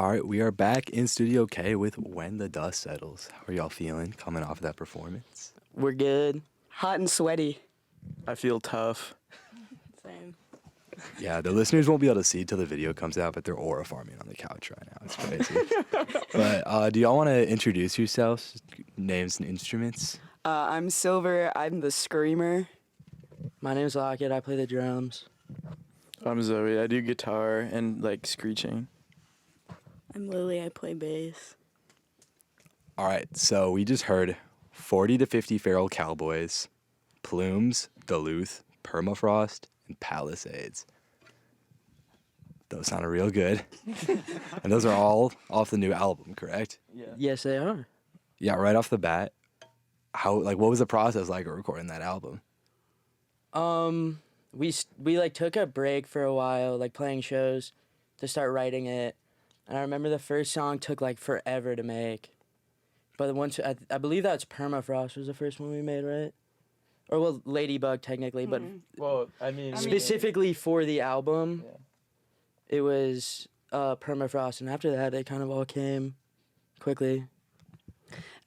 All right, we are back in Studio K with When the Dust Settles. How are y'all feeling coming off of that performance? We're good. Hot and sweaty. I feel tough. Same. Yeah, the listeners won't be able to see till the video comes out, but they're aura farming on the couch right now. It's crazy. But do y'all want to introduce yourselves, names and instruments? I'm Silver. I'm the screamer. My name's Lockett. I play the drums. I'm Zoe. I do guitar and like screeching. I'm Lily. I play bass. All right, so we just heard 40 to 50 Feral Cowboys, Plumes, Duluth, Permafrost, and Palisades. Those sounded real good. And those are all off the new album, correct? Yeah. Yes, they are. Yeah, right off the bat. What was the process like of recording that album? We like took a break for a while, like playing shows, to start writing it. And I remember the first song took like forever to make. But once I believe that's Permafrost was the first one we made, right? Or well, Ladybug technically, but Well, I mean, specifically for the album, Yeah. it was Permafrost, and after that, it kind of all came quickly.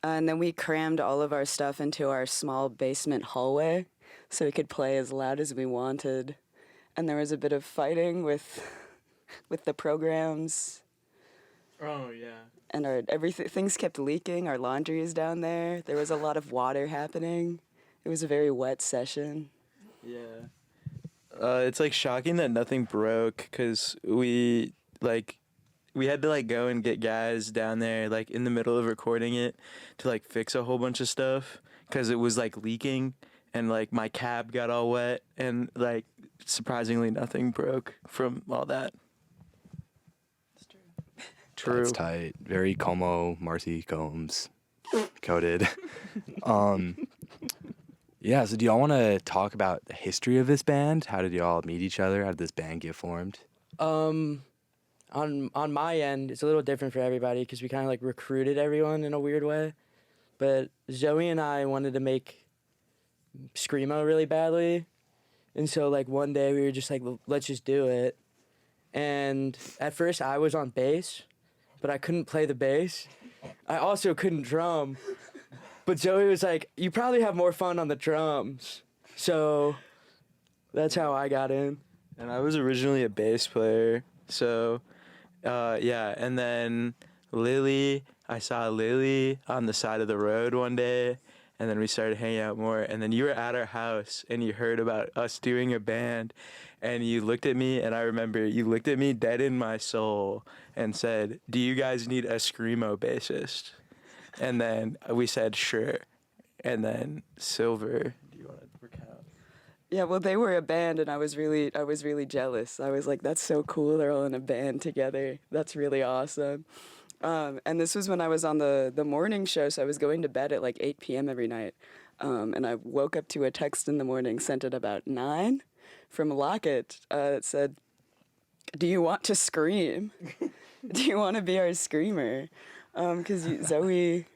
And then we crammed all of our stuff into our small basement hallway so we could play as loud as we wanted. And there was a bit of fighting with the programs. Oh yeah. And things kept leaking. Our laundry is down there. There was a lot of water happening. It was a very wet session. Yeah. It's like shocking that nothing broke because we had to like go and get guys down there like in the middle of recording it to like fix a whole bunch of stuff because it was like leaking and like my cab got all wet and like surprisingly nothing broke from all that. True. That's tight. Very Como, Marcy Combs coded. Yeah, so do y'all want to talk about the history of this band? How did y'all meet each other? How did this band get formed? On my end, it's a little different for everybody because we kind of like recruited everyone in a weird way. But Zoe and I wanted to make screamo really badly, and so like one day we were just like, let's just do it. And at first I was on bass, but I couldn't play the bass. I also couldn't drum. But Zoe was like, you probably have more fun on the drums. So that's how I got in. And I was originally a bass player, so yeah. And then I saw Lily on the side of the road one day, and then we started hanging out more. And then you were at our house, and you heard about us doing a band, and you looked at me, and I remember you looked at me dead in my soul and said, "Do you guys need a screamo bassist?" And then we said, "Sure." And then Silver, do you want to recount? Yeah, well, they were a band, and I was really jealous. I was like, that's so cool. They're all in a band together. That's really awesome. And this was when I was on the morning show, so I was going to bed at like 8 p.m. every night. And I woke up to a text in the morning, sent at about 9, from Lockett. It said, "Do you want to scream? Do you want to be our screamer?" Because Zoe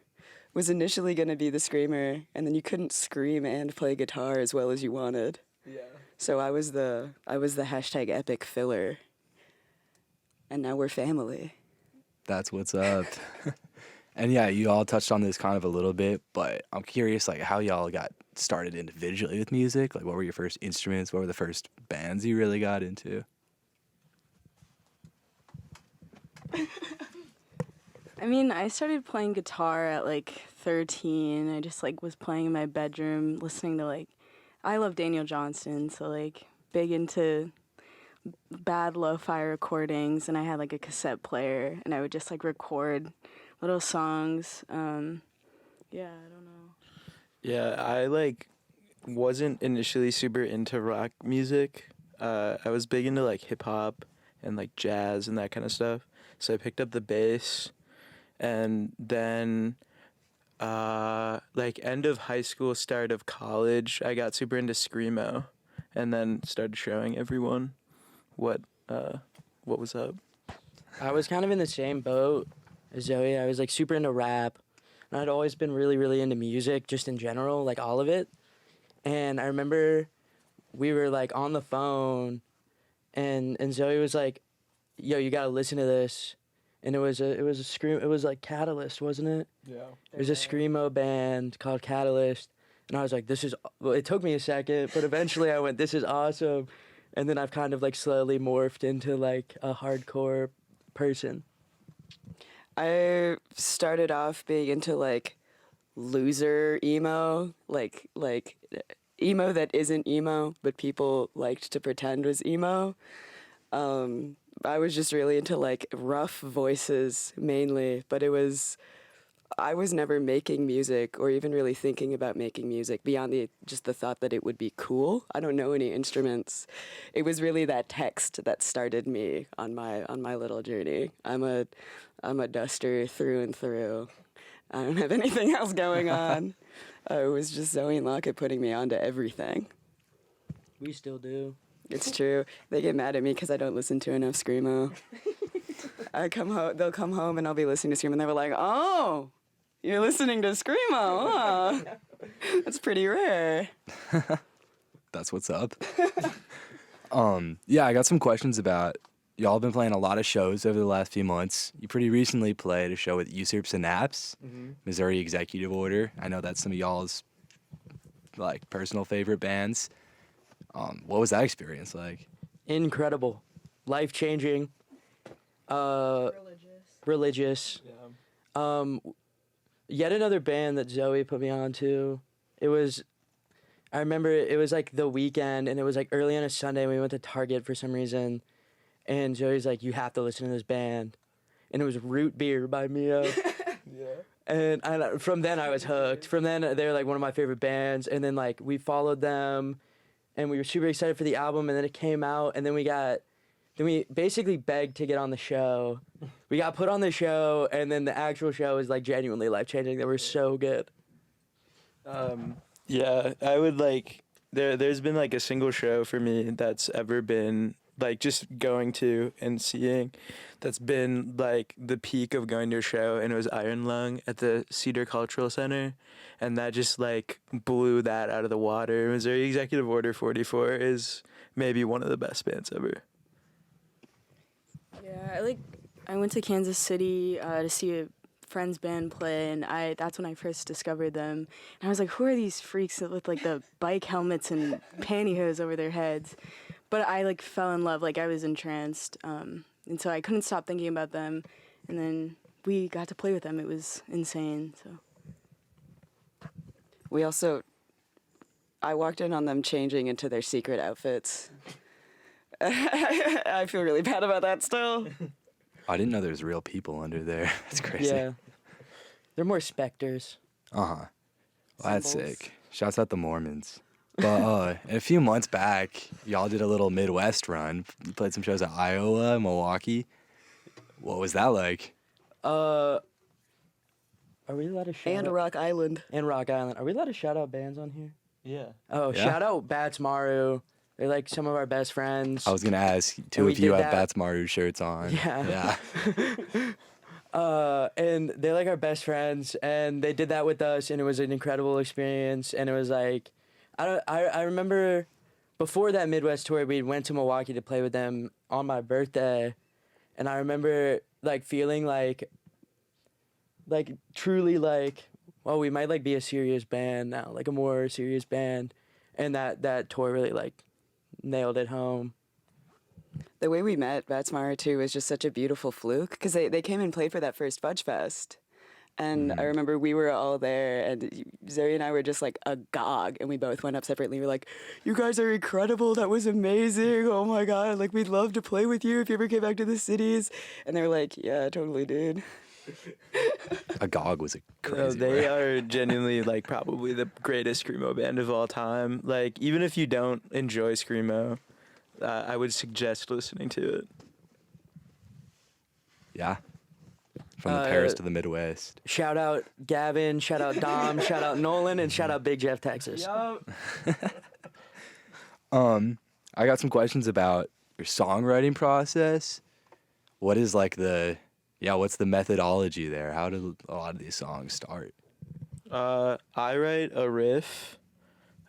was initially going to be the screamer, and then you couldn't scream and play guitar as well as you wanted. Yeah. So I was the hashtag epic filler, and now we're family. That's what's up. And yeah, you all touched on this kind of a little bit, but I'm curious like how y'all got started individually with music. Like what were your first instruments? What were the first bands you really got into? I mean, I started playing guitar at like 13. I just like was playing in my bedroom, listening to like, I love Daniel Johnston, so like big into bad lo-fi recordings, and I had like a cassette player, and I would just like record little songs. Yeah, I don't know. Yeah, I like wasn't initially super into rock music. I was big into like hip hop and like jazz and that kind of stuff. So I picked up the bass, and then like end of high school, start of college, I got super into screamo, and then started showing everyone what was up. I was kind of in the same boat as Zoe. I was like super into rap, and I'd always been really, really into music just in general, like all of it. And I remember we were like on the phone, and Zoe was like, "Yo, you gotta listen to this." and it was a scream. It was like Catalyst, wasn't it? Yeah. It was a screamo band called Catalyst, and I was like, this is. Well, it took me a second, but eventually I went, this is awesome, and then I've kind of like slowly morphed into like a hardcore person. I started off being into like loser emo, like emo that isn't emo, but people liked to pretend was emo. I was just really into like rough voices mainly, but I was never making music or even really thinking about making music beyond just the thought that it would be cool. I don't know any instruments. It was really that text that started me on my little journey. I'm a duster through and through. I don't have anything else going on. It was just Zoe and Lockett putting me onto everything. We still do. It's true. They get mad at me because I don't listen to enough screamo. They'll come home and I'll be listening to screamo, and they were like, "Oh, you're listening to screamo, huh? That's pretty rare." That's what's up. Yeah, I got some questions about y'all been playing a lot of shows over the last few months. You pretty recently played a show with Usurp Synapse, Missouri Executive Order. I know that's some of y'all's like personal favorite bands. What was that experience like? Incredible, life-changing, religious. Yet another band that Zoe put me on to. I remember it was like the weekend, and it was like early on a Sunday, and we went to Target for some reason, and Zoe's like, you have to listen to this band. And it was Root Beer by Mia. And from then I was hooked. From then they were like one of my favorite bands, and then like we followed them, and we were super excited for the album, and then it came out, and then we basically begged to get on the show. We got put on the show, and then the actual show was like genuinely life-changing. They were so good. Yeah, I would like there's been like a single show for me that's ever been like just going to and seeing that's been like the peak of going to a show, and it was Iron Lung at the Cedar Cultural Center, and that just like blew that out of the water. Missouri Executive Order 44 is maybe one of the best bands ever. Yeah, I went to Kansas City to see a friend's band play, and that's when I first discovered them. And I was like, who are these freaks with like the bike helmets and pantyhose over their heads? But I like fell in love, like I was entranced, and so I couldn't stop thinking about them. And then we got to play with them. It was insane. So I walked in on them changing into their secret outfits. I feel really bad about that still. I didn't know there was real people under there. That's crazy. Yeah. They're more specters. Well, that's Symbols. sick. Shouts out the Mormons. But a few months back, y'all did a little Midwest run. You played some shows at Iowa, Milwaukee. What was that like? Are we allowed to shout And out? Rock Island. And Rock Island. Are we allowed to shout out bands on here? Yeah. Oh, Yeah. shout out Bats Maru. They're like some of our best friends. I was gonna ask. Two we of you did have that- Bats Maru shirts on. Yeah. Yeah. And they're like our best friends, and they did that with us, and it was an incredible experience. And it was like, I remember before that Midwest tour, we went to Milwaukee to play with them on my birthday, and I remember like feeling like truly like, well, we might like be a serious band now, like a more serious band, and that tour really like nailed it home. The way we met Batsmara too was just such a beautiful fluke because they came and played for that first Fudge Fest. And I remember we were all there, and Zoe and I were just like agog, and we both went up separately. We were like, "You guys are incredible! That was amazing! Oh my god! Like we'd love to play with you if you ever came back to the cities." And they were like, "Yeah, totally, dude." Agog was a No, crazy. they word. are genuinely like probably the greatest screamo band of all time. Like even if you don't enjoy screamo, I would suggest listening to it. Yeah. From the Paris to the Midwest. Shout out Gavin, shout out Dom, shout out Nolan, and shout out Big Jeff, Texas. I got some questions about your songwriting process. What is like what's the methodology there? How do a lot of these songs start? I write a riff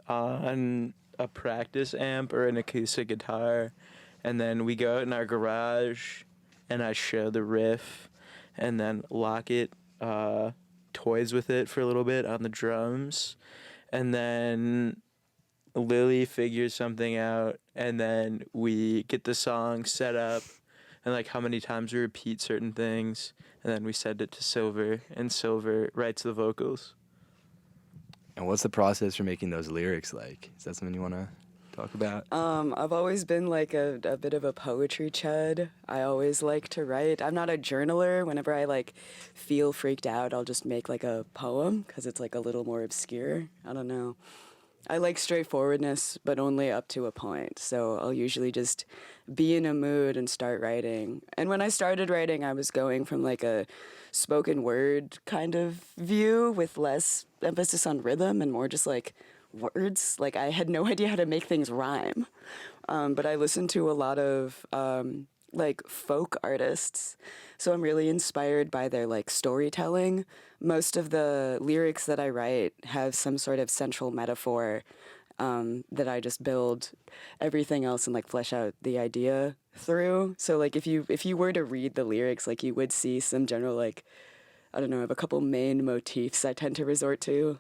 on a practice amp or an acoustic guitar, and then we go out in our garage and I show the riff, and then Lockett toys with it for a little bit on the drums, and then Lily figures something out, and then we get the song set up and like how many times we repeat certain things, and then we send it to Silver, and Silver writes the vocals. And what's the process for making those lyrics like? Is that something you want to talk about? I've always been like a bit of a poetry chud. I always like to write. I'm not a journaler. Whenever I like feel freaked out, I'll just make like a poem because it's like a little more obscure. I don't know. I like straightforwardness, but only up to a point. So I'll usually just be in a mood and start writing. And when I started writing, I was going from like a spoken word kind of view with less emphasis on rhythm and more just like words. Like I had no idea how to make things rhyme. But I listened to a lot of like folk artists. So I'm really inspired by their like storytelling. Most of the lyrics that I write have some sort of central metaphor that I just build everything else and like flesh out the idea through. So like if you were to read the lyrics, like you would see some general like, I don't know, I have a couple main motifs I tend to resort to,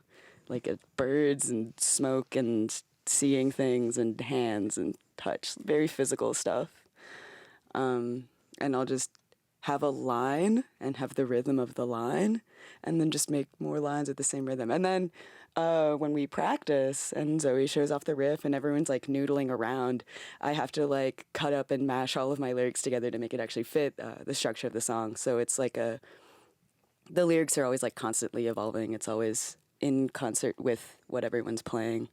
like birds and smoke and seeing things and hands and touch, very physical stuff. And I'll just have a line and have the rhythm of the line and then just make more lines with the same rhythm. And then when we practice and Zoe shows off the riff and everyone's like noodling around, I have to like cut up and mash all of my lyrics together to make it actually fit the structure of the song. So it's like the lyrics are always like constantly evolving. It's always in concert with what everyone's playing.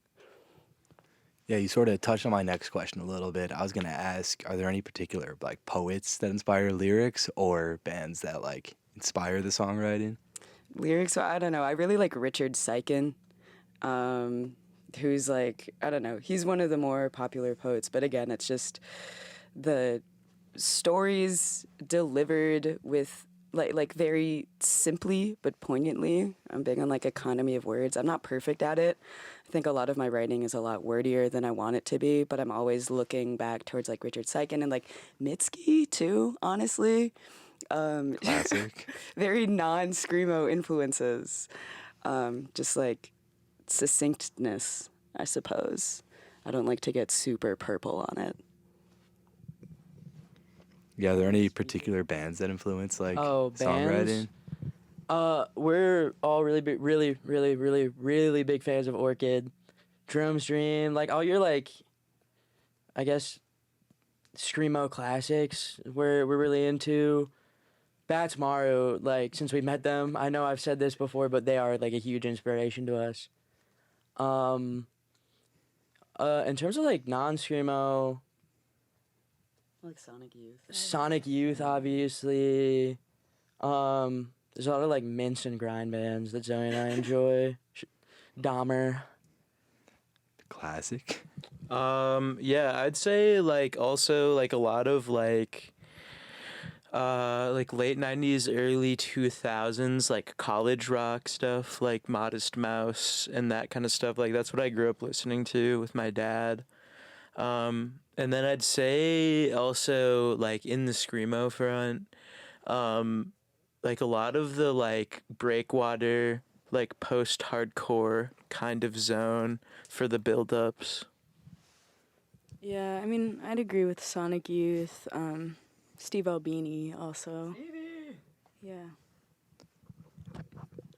Yeah, you sort of touched on my next question a little bit. I was going to ask, are there any particular like poets that inspire lyrics or bands that like inspire the songwriting? Lyrics, I don't know. I really like Richard Seiken, who's like, I don't know, he's one of the more popular poets. But again, it's just the stories delivered with like very simply but poignantly. I'm big on like economy of words. I'm not perfect at it. I think a lot of my writing is a lot wordier than I want it to be, but I'm always looking back towards like Richard Seiken and like Mitski too, honestly. Classic. Very non-screamo influences. Just like succinctness, I suppose. I don't like to get super purple on it. Yeah, are there any particular bands that influence like songwriting? We're all really big fans of Orchid, Drome's Dream, like all your like, I guess, screamo classics. We're really into. Bats Maru, like since we met them, I know I've said this before, but they are like a huge inspiration to us. In terms of like non-screamo, Like Sonic Youth. Sonic Youth, obviously. There's a lot of like mince and grind bands that Zoe and I enjoy. Dahmer. Classic. Yeah, I'd say like also like a lot of like late 90s, early 2000s, like college rock stuff, like Modest Mouse and that kind of stuff. Like that's what I grew up listening to with my dad. And then I'd say also like in the screamo front, like a lot of the like breakwater, like post-hardcore kind of zone for the build-ups. Yeah, I mean, I'd agree with Sonic Youth. Steve Albini also. Stevie! Yeah.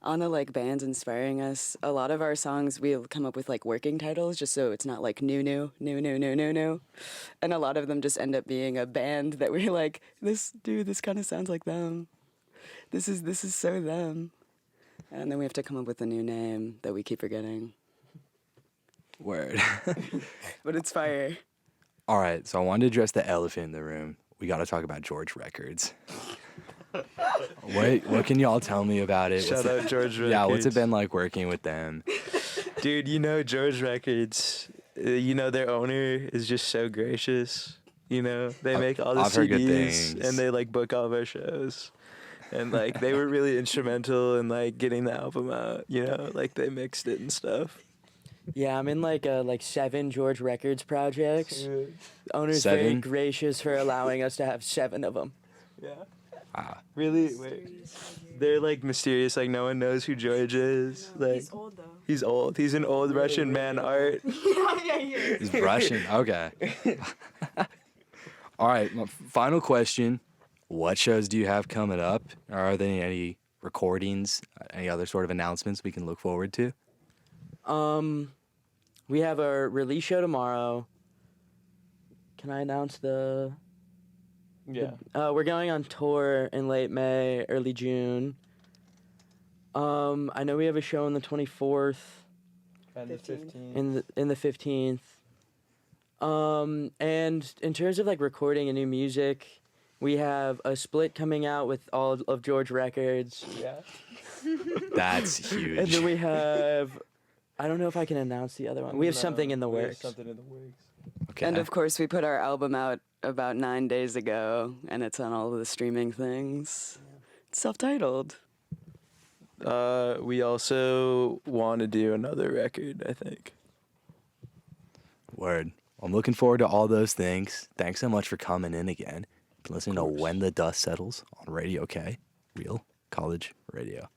On the like bands inspiring us, a lot of our songs we'll come up with like working titles just so it's not like new. And a lot of them just end up being a band that we're like, this kind of sounds like them. This is so them. And then we have to come up with a new name that we keep forgetting. Word. But it's fire. All right, so I wanted to address the elephant in the room. We got to talk about George Records. What can y'all tell me about it? Shout out George Records. Yeah, what's it been like working with them? Dude, you know George Records, you know their owner is just so gracious. You know, they make all the I've heard good CDs things. and they like book all of our shows. And like they were really instrumental in like getting the album out, you know, like they mixed it and stuff. Yeah, I'm in like 7 George Records projects. The owner's very 7? gracious for allowing us to have 7 of them. Yeah. Really? Wait. They're like mysterious, like no one knows who George is. Like He's old though. he's old. He's an old Russian man. Art. He's Russian. Okay. All right. My final question: what shows do you have coming up? Are there any recordings? Any other sort of announcements we can look forward to? We have our release show tomorrow. Can I announce the? Yeah. We're going on tour in late May, early June. I know we have a show on the 24th. And the 15th. In the 15th. And in terms of like recording and new music, we have a split coming out with all of George records. Yeah. That's huge. And then we have, I don't know if I can announce the other one. We have something in the We have works. something in the works. Okay. And of course, we put our album out about 9 days ago, and it's on all of the streaming things. It's self-titled. We also want to do another record, I think. Word. I'm looking forward to all those things. Thanks so much for coming in again. Listen to When the Dust Settles on Radio K, Real College Radio.